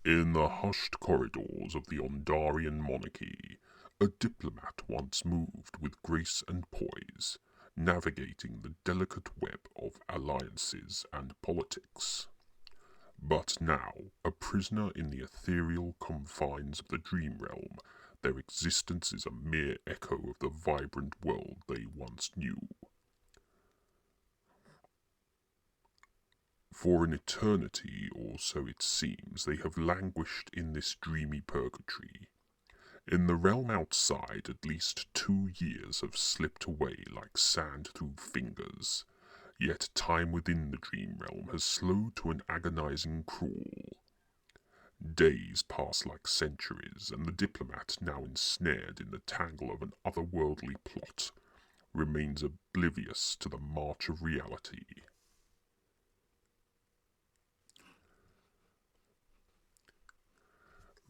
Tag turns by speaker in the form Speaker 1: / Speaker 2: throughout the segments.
Speaker 1: In the hushed corridors of the Ondarian monarchy, a diplomat once moved with grace and poise, navigating the delicate web of alliances and politics. But now, a prisoner in the ethereal confines of the dream realm, their existence is a mere echo of the vibrant world they once knew. For an eternity, or so it seems, they have languished in this dreamy purgatory. In the realm outside, at least 2 years have slipped away like sand through fingers, yet time within the dream realm has slowed to an agonizing crawl. Days pass like centuries, and the diplomat, now ensnared in the tangle of an otherworldly plot, remains oblivious to the march of reality.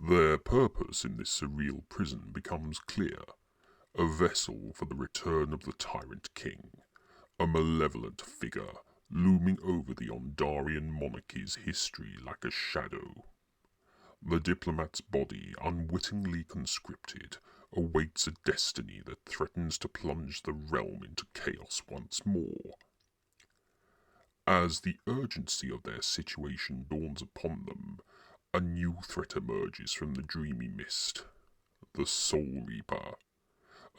Speaker 1: Their purpose in this surreal prison becomes clear, a vessel for the return of the Tyrant King, a malevolent figure looming over the Ondarian monarchy's history like a shadow. The diplomat's body, unwittingly conscripted, awaits a destiny that threatens to plunge the realm into chaos once more. As the urgency of their situation dawns upon them, a new threat emerges from the dreamy mist. The Soulreaper,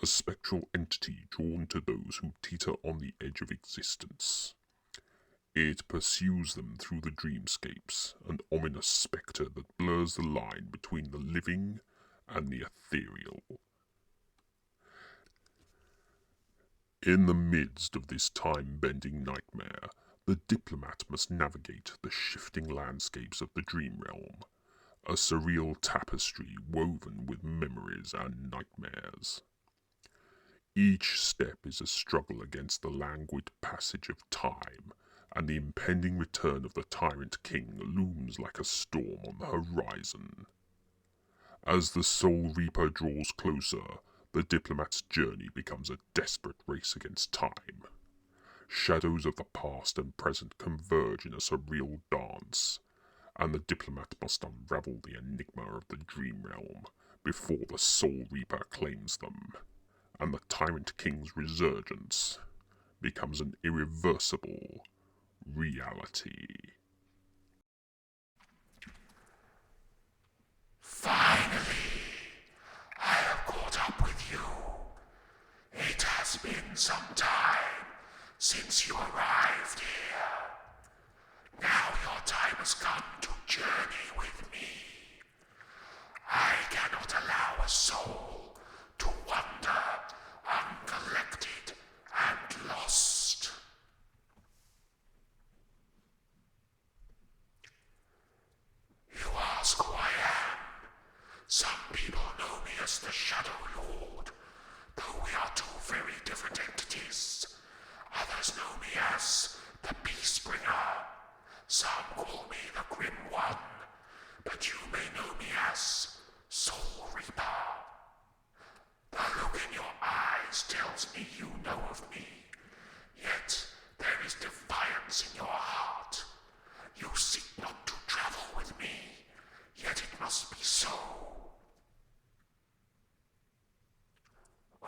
Speaker 1: a spectral entity drawn to those who teeter on the edge of existence. It pursues them through the dreamscapes, an ominous spectre that blurs the line between the living and the ethereal. In the midst of this time-bending nightmare, the diplomat must navigate the shifting landscapes of the dream realm, a surreal tapestry woven with memories and nightmares. Each step is a struggle against the languid passage of time, and the impending return of the Tyrant King looms like a storm on the horizon. As the Soulreaper draws closer, the diplomat's journey becomes a desperate race against time. Shadows of the past and present converge in a surreal dance, and the diplomat must unravel the enigma of the dream realm before the Soulreaper claims them, and the Tyrant King's resurgence becomes an irreversible reality.
Speaker 2: Finally, I have caught up with you. It has been some time since you arrived here. Now your time has come to journey with me. I cannot allow a soul to wander uncollected and lost. You ask who I am. Some people know me as the Shadow Lord, though we are two very different entities. Others know me as the Peacebringer. Some call me the Grim One, but you may know me as Soulreaper. The look in your eyes tells me you know of me, yet there is defiance in your heart. You seek not to travel with me, yet it must be so.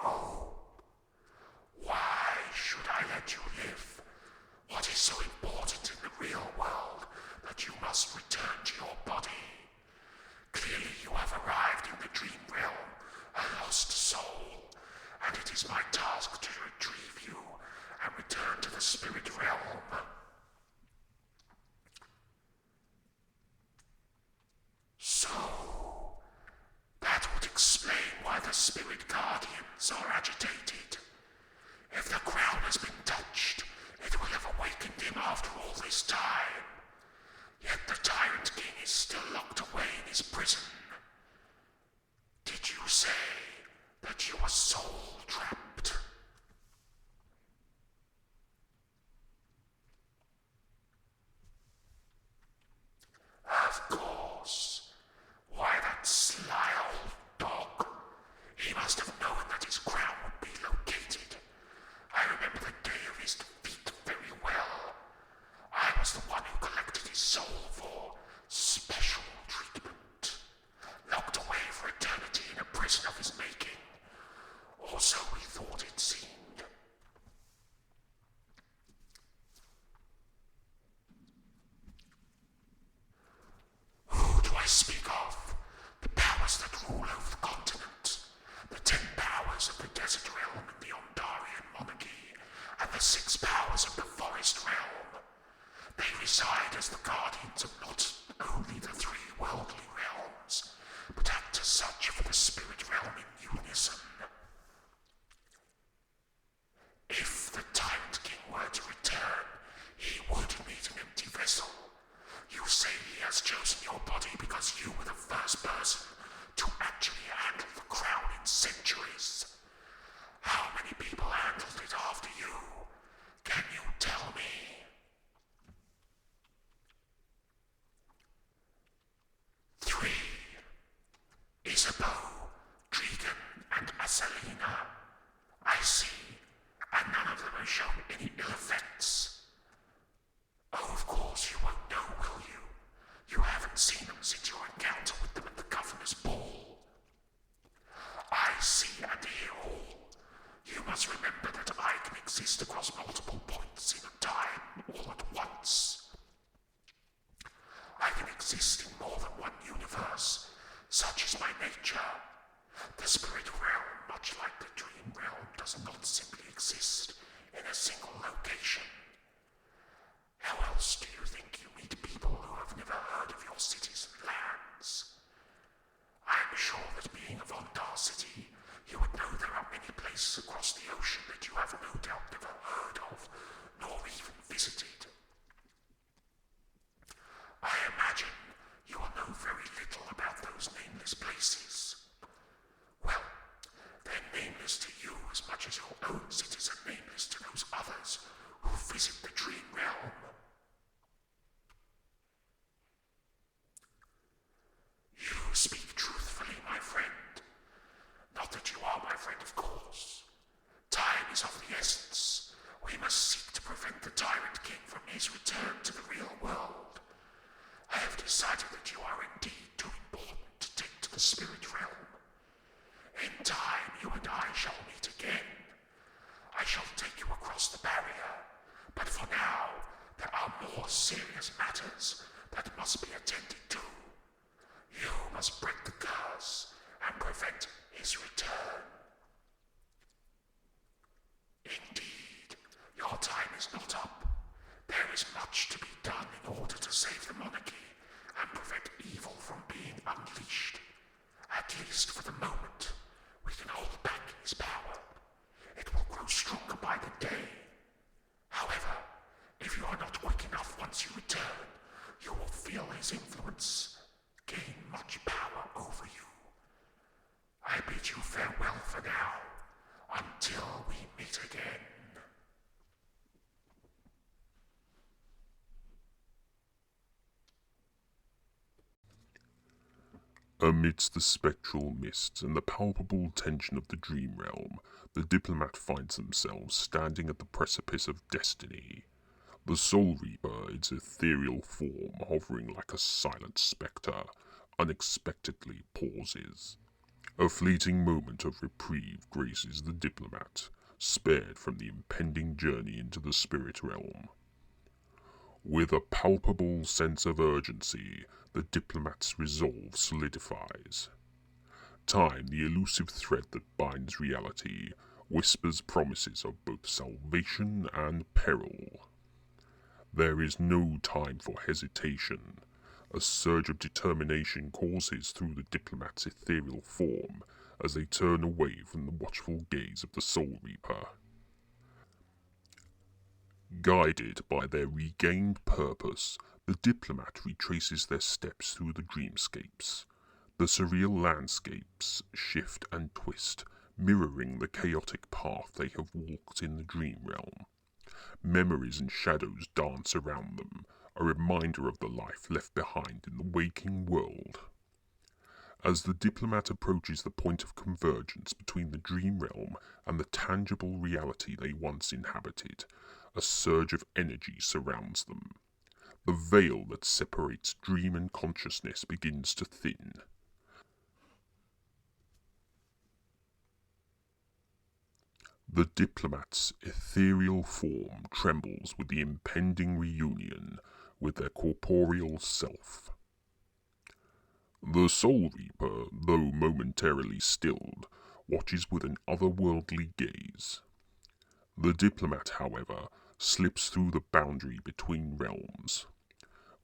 Speaker 2: Oh, why should I let you live? What is so important in the real world that you must return to your body? Clearly you have arrived in the dream realm, a lost soul, and it is my task to retrieve you and return to the spirit realm. So, that would explain why the spirit guardians are agitated. If the crown has been touched, it will have awakened him after all this time. Yet the Tyrant King is still locked away in his prison. Did you say that you were soul-trapped? Of course. Why, that sly old dog. He must have known that his crown would be located. I remember the day of his defeat very well. I was the one who collected his soul for special treatment. powers of the Desert Realm and the Ondarian monarchy, and the 6 powers of the Forest Realm. They reside as the guardians of not only the 3 worldly realms, but act as such for the spirit realm in unison. If the Tyrant King were to return, he would meet an empty vessel. You say he has chosen your body because you were the first person to actually handle the crown in centuries. How many people handled it after you? Can you tell me? 3. Isabeau, Dregan, and Asalina. I see, and none of them have shown any ill effects. Oh, of course you won't know, will you? You haven't seen them since your encounter with them at the Governor's Ball. I see and hear all. You must remember that I can exist across multiple points in time all at once. I can exist in more than one universe. Such is my nature. The spirit realm, much like the dream realm, does not simply exist in a single location. How else do you think you meet people who have never heard of your cities and lands? I am sure that being of Ondar City, you would know there are many places across the ocean that you have no doubt never heard of, nor even visited. I imagine you will know very little about those nameless places. Well, they're nameless to you as much as your own cities are nameless to those others who visit the dream realm. You speak truthfully, my friend. Not that you are my friend, of course. Time is of the essence. We must seek to prevent the Tyrant King from his return to the real world. I have decided that you are indeed too important to take to the spirit realm. In time, you and I shall meet again. I shall take you across the barrier, but for now, there are more serious matters that must be attended to. You must break the curse and prevent his return. Indeed, your time is not up. There is much to be done in order to save the monarchy and prevent evil from being unleashed. At least for the moment, we can hold back his power. It will grow stronger by the day. However, if you are not quick enough once you return, you will feel his influence gain much power over you. I bid you farewell for now, until we meet again.
Speaker 1: Amidst the spectral mists and the palpable tension of the dream realm, the diplomat finds themselves standing at the precipice of destiny. The Soulreaper, its ethereal form hovering like a silent spectre, unexpectedly pauses. A fleeting moment of reprieve graces the diplomat, spared from the impending journey into the spirit realm. With a palpable sense of urgency, the diplomat's resolve solidifies. Time, the elusive thread that binds reality, whispers promises of both salvation and peril. There is no time for hesitation. A surge of determination courses through the diplomat's ethereal form as they turn away from the watchful gaze of the Soulreaper. Guided by their regained purpose, the diplomat retraces their steps through the dreamscapes. The surreal landscapes shift and twist, mirroring the chaotic path they have walked in the dream realm. Memories and shadows dance around them, a reminder of the life left behind in the waking world. As the diplomat approaches the point of convergence between the dream realm and the tangible reality they once inhabited, a surge of energy surrounds them. The veil that separates dream and consciousness begins to thin. The diplomat's ethereal form trembles with the impending reunion with their corporeal self. The Soulreaper, though momentarily stilled, watches with an otherworldly gaze. The diplomat, however, slips through the boundary between realms.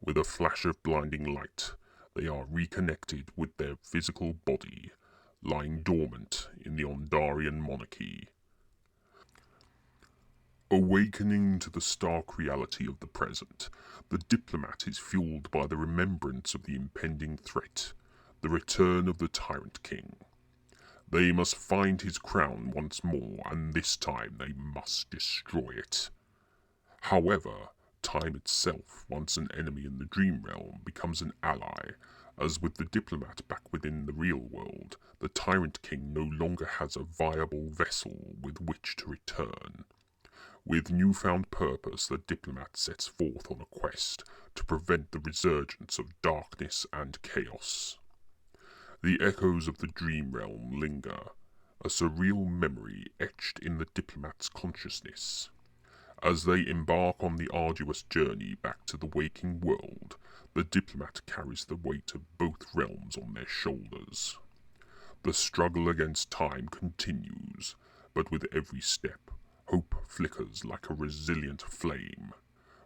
Speaker 1: With a flash of blinding light, they are reconnected with their physical body, lying dormant in the Ondarian monarchy. Awakening to the stark reality of the present, the diplomat is fueled by the remembrance of the impending threat, the return of the Tyrant King. They must find his crown once more, and this time they must destroy it. However, time itself, once an enemy in the dream realm, becomes an ally, as with the diplomat back within the real world, the Tyrant King no longer has a viable vessel with which to return. With newfound purpose, the diplomat sets forth on a quest to prevent the resurgence of darkness and chaos. The echoes of the dream realm linger, a surreal memory etched in the diplomat's consciousness. As they embark on the arduous journey back to the waking world, the diplomat carries the weight of both realms on their shoulders. The struggle against time continues, but with every step, hope flickers like a resilient flame,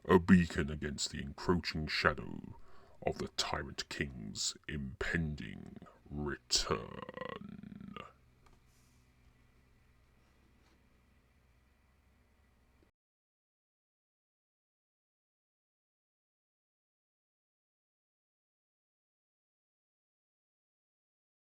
Speaker 1: a beacon against the encroaching shadow of the Tyrant King's impending return.